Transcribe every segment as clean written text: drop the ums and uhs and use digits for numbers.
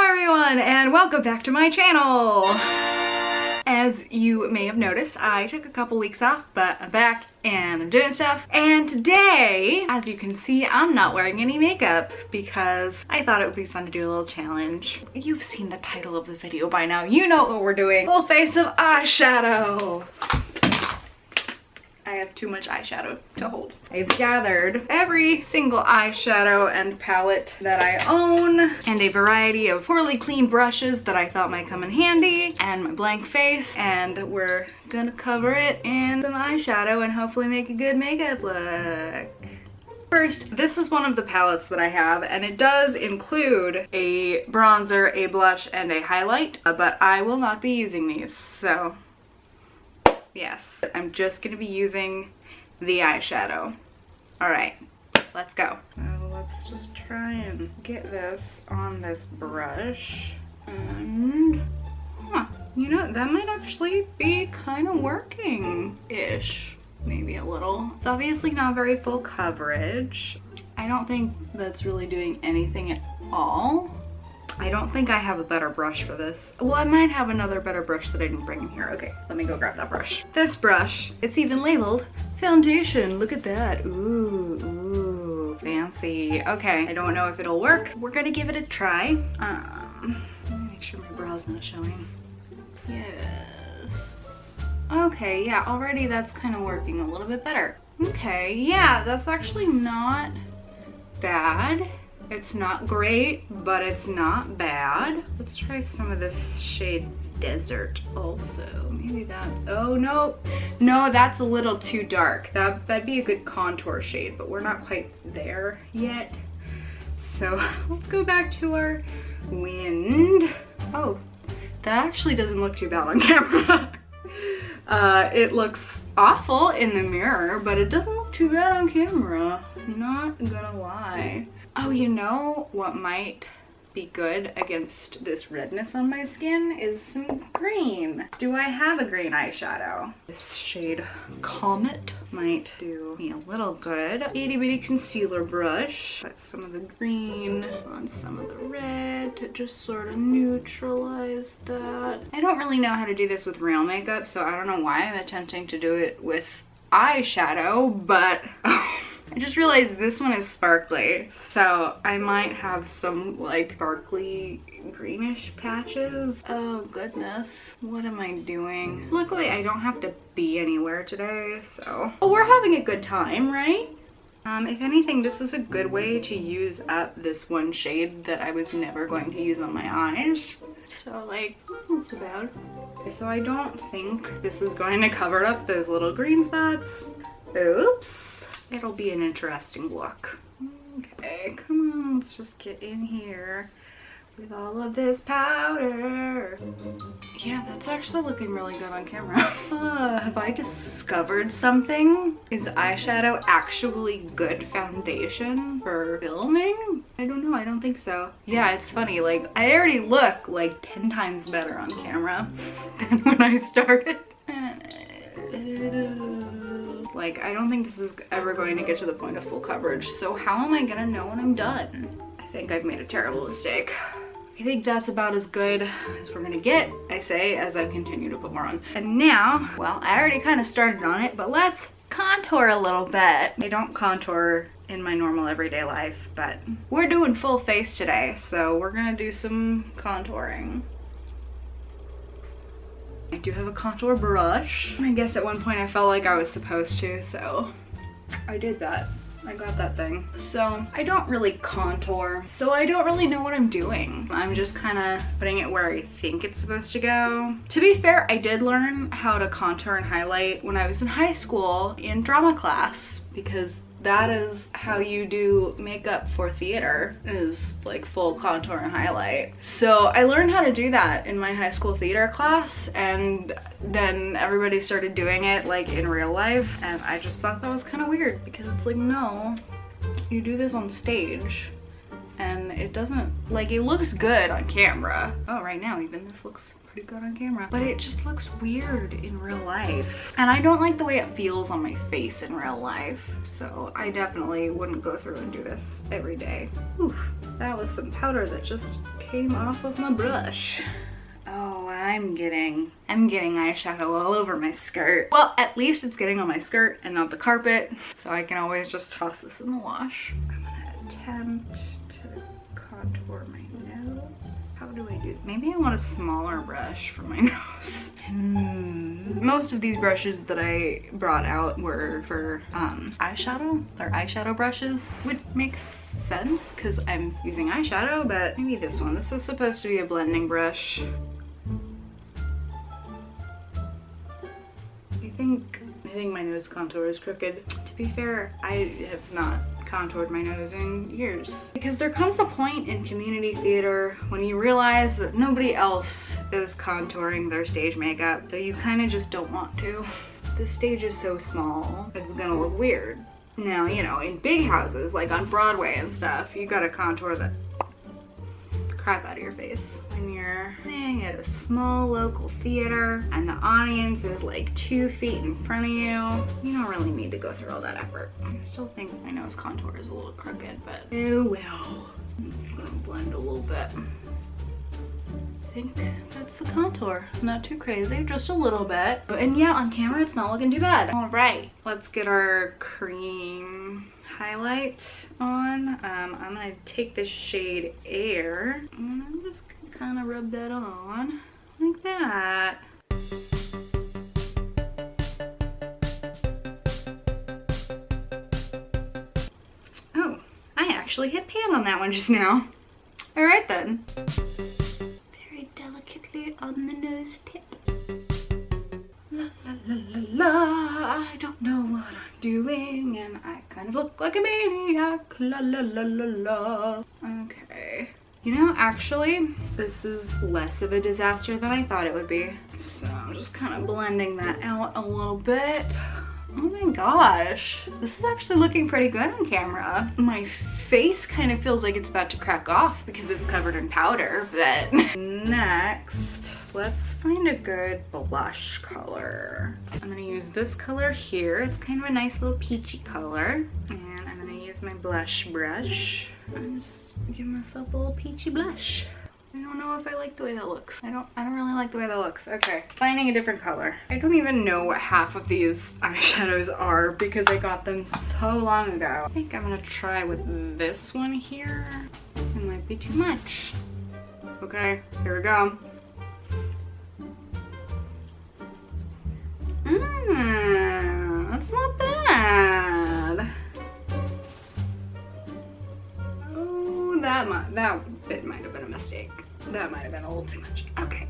everyone, and welcome back to my channel. As you may have noticed, I took a couple weeks off, but I'm back and I'm doing stuff. And today, as you can see, I'm not wearing any makeup because I thought it would be fun to do a little challenge. You've seen the title of the video by now. You know what we're doing. Full face of eyeshadow. I have too much eyeshadow to hold. I've gathered every single eyeshadow and palette that I own and a variety of poorly cleaned brushes that I thought might come in handy and my blank face, and we're gonna cover it in some eyeshadow and hopefully make a good makeup look. First, this is one of the palettes that I have, and it does include a bronzer, a blush, and a highlight, but I will not be using these, so yes, I'm just gonna be using the eyeshadow. All right, let's go. Let's just try and get this on this brush. And, you know, that might actually be kind of working-ish. Maybe a little. It's obviously not very full coverage. I don't think that's really doing anything at all. I don't think I have a better brush for this. Well, I might have another better brush that I didn't bring in here. Okay, let me go grab that brush. This brush, it's even labeled foundation. Look at that. Ooh, fancy. Okay, I don't know if it'll work. We're gonna give it a try. Let me make sure my brow's not showing. Yes. Okay, yeah, already that's kind of working a little bit better. Okay, yeah, that's actually not bad. It's not great, but it's not bad. Let's try some of this shade Desert also. Maybe that, oh no. No, that's a little too dark. That'd be a good contour shade, but we're not quite there yet. So let's go back to our Wind. Oh, that actually doesn't look too bad on camera. It looks awful in the mirror, but it doesn't look too bad on camera. Not gonna lie. Oh, you know what might be good against this redness on my skin is some green. Do I have a green eyeshadow? This shade Comet might do me a little good. Itty bitty concealer brush. Put some of the green on some of the red to just sort of neutralize that. I don't really know how to do this with real makeup, so I don't know why I'm attempting to do it with eyeshadow, but I just realized this one is sparkly, so I might have some like sparkly greenish patches. Oh goodness, what am I doing? Luckily I don't have to be anywhere today, so we're having a good time, right? If anything, this is a good way to use up this one shade that I was never going to use on my eyes. So like, that's not so bad. Okay, so I don't think this is going to cover up those little green spots. Oops. It'll be an interesting look. Okay, come on, let's just get in here with all of this powder. Yeah, that's actually looking really good on camera. Have I discovered something? Is eyeshadow actually good foundation for filming? I don't know, I don't think so. Yeah, it's funny, like I already look like 10 times better on camera than when I started. Like, I don't think this is ever going to get to the point of full coverage, so how am I gonna know when I'm done? I think I've made a terrible mistake. I think that's about as good as we're gonna get, I say, as I continue to put more on. And now, well, I already kind of started on it, but let's contour a little bit. I don't contour in my normal everyday life, but we're doing full face today, so we're gonna do some contouring. I do have a contour brush. I guess at one point I felt like I was supposed to, so I did that. I got that thing. So I don't really contour, so I don't really know what I'm doing. I'm just kind of putting it where I think it's supposed to go. To be fair, I did learn how to contour and highlight when I was in high school in drama class, because that is how you do makeup for theater, is like full contour and highlight. So I learned how to do that in my high school theater class, and then everybody started doing it like in real life, and I just thought that was kind of weird because it's like, no, you do this on stage and it doesn't, like, it looks good on camera. Oh, right now even this looks pretty pretty good on camera, but it just looks weird in real life. And I don't like the way it feels on my face in real life. So I definitely wouldn't go through and do this every day. Oof, that was some powder that just came off of my brush. Oh, I'm getting eyeshadow all over my skirt. Well, at least it's getting on my skirt and not the carpet, so I can always just toss this in the wash. I'm gonna attempt to contour my nose. How do I do? Maybe I want a smaller brush for my nose. Most of these brushes that I brought out were for eyeshadow. They're eyeshadow brushes, which makes sense because I'm using eyeshadow, but maybe this one. This is supposed to be a blending brush. I think my nose contour is crooked. To be fair, I have not contoured my nose in years. Because there comes a point in community theater when you realize that nobody else is contouring their stage makeup, so you kind of just don't want to. The stage is so small, it's gonna look weird. Now, you know, in big houses, like on Broadway and stuff, you gotta contour the crap out of your face. When you're playing at a small local theater and the audience is like 2 feet in front of you, you don't really need to go through all that effort. I still think my nose contour is a little crooked, but oh well. I'm just gonna blend a little bit. I think that's the contour. Not too crazy, just a little bit. And yeah, on camera it's not looking too bad. All right, let's get our cream highlight on. I'm gonna take this shade Air and I'm just gonna kind of rub that on like that. Oh, I actually hit pan on that one just now. All right then. Very delicately on the nose tip. La la la la la, I don't know what I'm doing and I kind of look like a maniac. La la la la la. Okay. You know, actually, this is less of a disaster than I thought it would be. So I'm just kind of blending that out a little bit. Oh my gosh, this is actually looking pretty good on camera. My face kind of feels like it's about to crack off because it's covered in powder, but next, let's find a good blush color. I'm gonna use this color here. It's kind of a nice little peachy color. And I'm gonna use my blush brush and just give myself a little peachy blush. I don't know if I like the way that looks. I don't really like the way that looks. Okay, finding a different color. I don't even know what half of these eyeshadows are because I got them so long ago. I think I'm gonna try with this one here. It might be too much. Okay, here we go. That's not bad. Oh, that bit might have been a mistake. That might have been a little too much. Okay.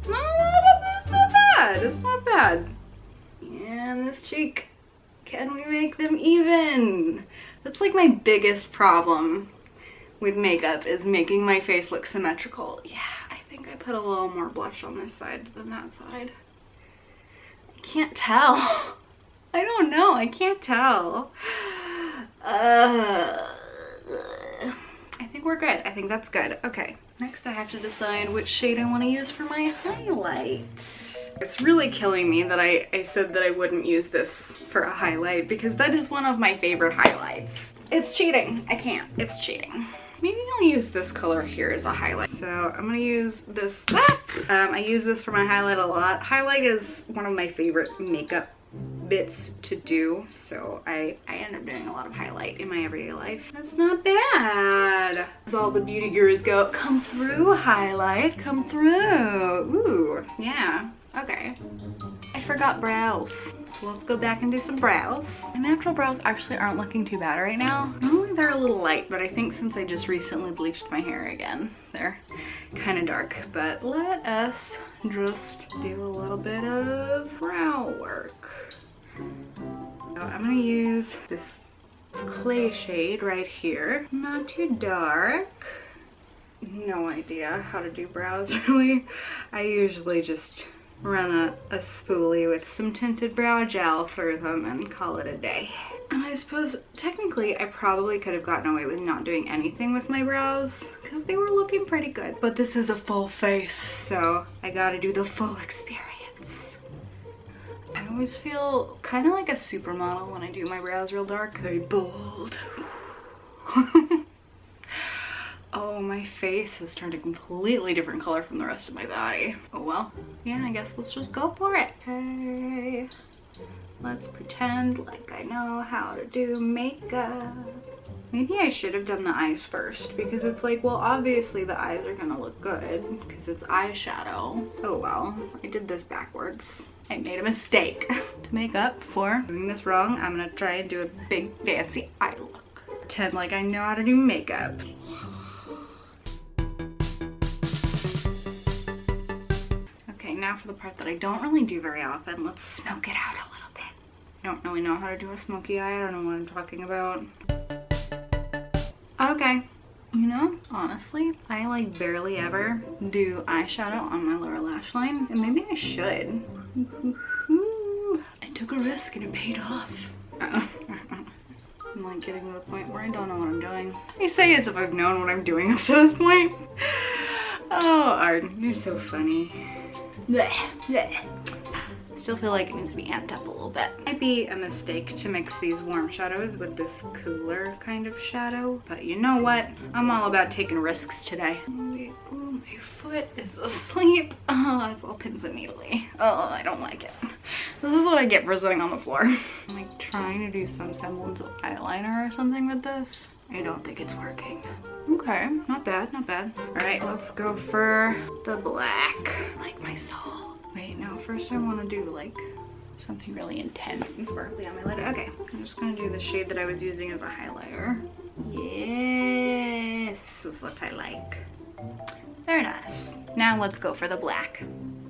No, it's not bad. It's not bad. And this cheek. Can we make them even? That's like my biggest problem with makeup is making my face look symmetrical. Yeah, I think I put a little more blush on this side than that side. I can't tell. I don't know. I can't tell. I think we're good. I think that's good. Okay. Next I have to decide which shade I want to use for my highlight. It's really killing me that I said that I wouldn't use this for a highlight because that is one of my favorite highlights. It's cheating. I can't. It's cheating. Maybe I'll use this color here as a highlight. So I'm gonna use this. I use this for my highlight a lot. Highlight is one of my favorite makeup bits to do, so I end up doing a lot of highlight in my everyday life. That's not bad. As all the beauty gurus go, come through highlight, come through. Ooh, yeah, okay. I forgot brows. So let's go back and do some brows. My natural brows actually aren't looking too bad right now. Normally they're a little light, but I think since I just recently bleached my hair again, they're kind of dark. But let us just do a little bit of brow work. So I'm gonna use this clay shade right here. Not too dark. No idea how to do brows really. I usually just run a spoolie with some tinted brow gel through them and call it a day. And I suppose technically I probably could have gotten away with not doing anything with my brows because they were looking pretty good. But this is a full face, so I gotta do the full experience. I always feel kind of like a supermodel when I do my brows real dark. Very bold. Oh, my face has turned a completely different color from the rest of my body. Oh well, yeah, I guess let's just go for it. Okay, let's pretend like I know how to do makeup. Maybe I should have done the eyes first, because it's like, well, obviously the eyes are gonna look good because it's eyeshadow. Oh well, I did this backwards. I made a mistake. To make up for doing this wrong, I'm gonna try and do a big fancy eye look. Pretend like I know how to do makeup. Okay, now for the part that I don't really do very often, let's smoke it out a little bit. I don't really know how to do a smoky eye. I don't know what I'm talking about. Okay, you know, honestly, I like barely ever do eyeshadow on my lower lash line, and maybe I should. I took a risk and it paid off. I'm like getting to the point where I don't know what I'm doing. I say as if I've known what I'm doing up to this point. Oh, Arden, you're so funny. Blech, blech. Still feel like it needs to be amped up a little bit. Might be a mistake to mix these warm shadows with this cooler kind of shadow, but you know what? I'm all about taking risks today. Ooh, my foot is asleep. Oh, it's all pins and needly. Oh, I don't like it. This is what I get for sitting on the floor. I'm like trying to do some semblance of eyeliner or something with this. I don't think it's working. Okay, not bad, not bad. All right, let's go for the black, like my soul. Wait, no, first I want to do like something really intense and sparkly on my lid. Okay, I'm just gonna do the shade that I was using as a highlighter. Yes, this is what I like. Very nice. Now let's go for the black.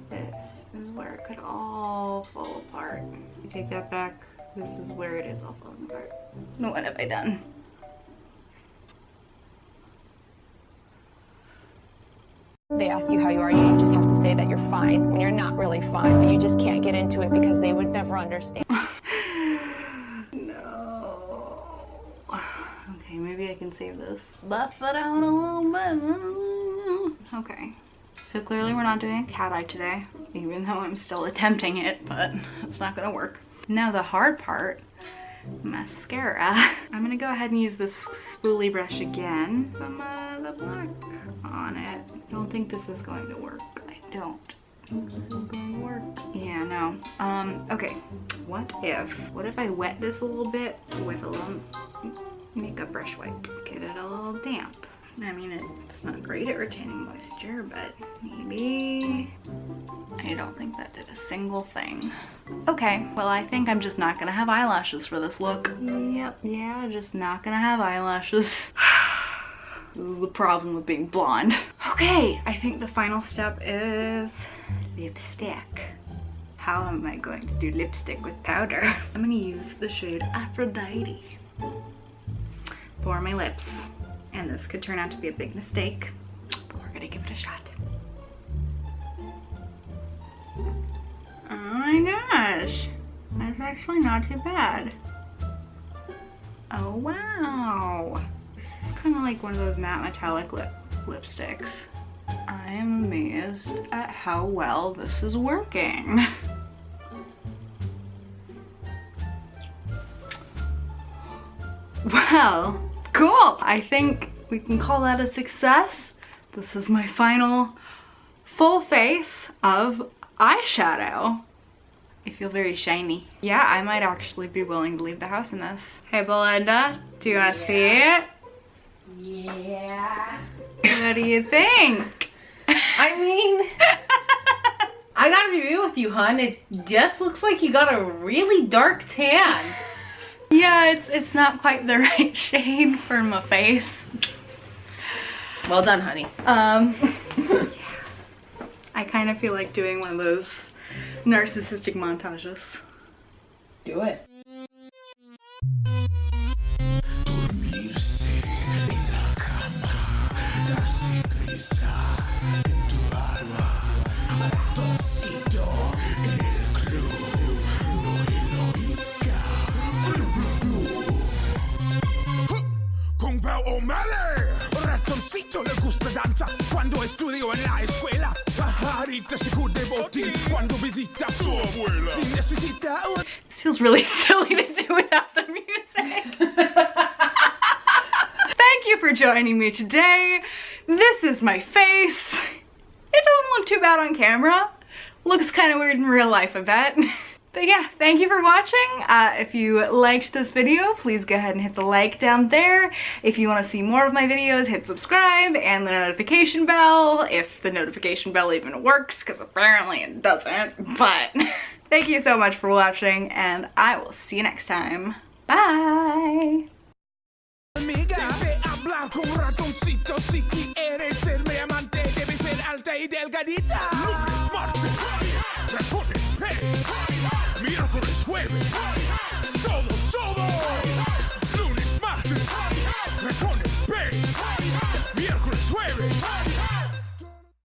This is where it could all fall apart. You take that back, this is where it is all falling apart. What have I done? They ask you how you are, you just have to say that you're fine when you're not really fine, but you just can't get into it because they would never understand. No. Okay, maybe I can save this. Buff it out a little bit. Okay. So clearly we're not doing a cat eye today, even though I'm still attempting it, but it's not gonna work. Now the hard part, mascara. I'm gonna go ahead and use this spoolie brush again. Some the black on it. I don't think this is going to work. I don't think this is going to work. Yeah, no. Okay. What if I wet this a little bit with a little makeup brush wipe? Get it a little damp. I mean, it's not great at retaining moisture, but maybe. I don't think that did a single thing. Okay, well, I think I'm just not gonna have eyelashes for this look. Yep, yeah, just not gonna have eyelashes. This is the problem with being blonde. Okay, I think the final step is lipstick. How am I going to do lipstick with powder? I'm gonna use the shade Aphrodite for my lips. And this could turn out to be a big mistake, but we're gonna give it a shot. Oh my gosh, that's actually not too bad. Oh wow. This is kind of like one of those matte metallic lipsticks. I am amazed at how well this is working. Well, cool. I think we can call that a success. This is my final full face of eyeshadow. I feel very shiny. Yeah, I might actually be willing to leave the house in this. Hey Belinda, do you want to see it? Yeah. What do you think? I mean, I gotta be real with you, hon. It just looks like you got a really dark tan. Yeah, it's not quite the right shade for my face. Well done, honey. Yeah. I kind of feel like doing one of those narcissistic montages. Do it. O'Malley, ratoncito le gusta danza quando estudiò en la escuela. Pajarita se cuide botín cuando visita a su abuela. Si necesita un... This feels really silly to do without the music. Thank you for joining me today. This is my face. It doesn't look too bad on camera. Looks kind of weird in real life, I bet. But yeah, thank you for watching. If you liked this video, please go ahead and hit the like down there. If you want to see more of my videos, hit subscribe and the notification bell, if the notification bell even works, because apparently it doesn't. But thank you so much for watching, and I will see you next time. Bye! Debe hablar con un ratoncito. Si quieres ser mi amante, debe ser alta y delgadita. Lunes, martes, ratón.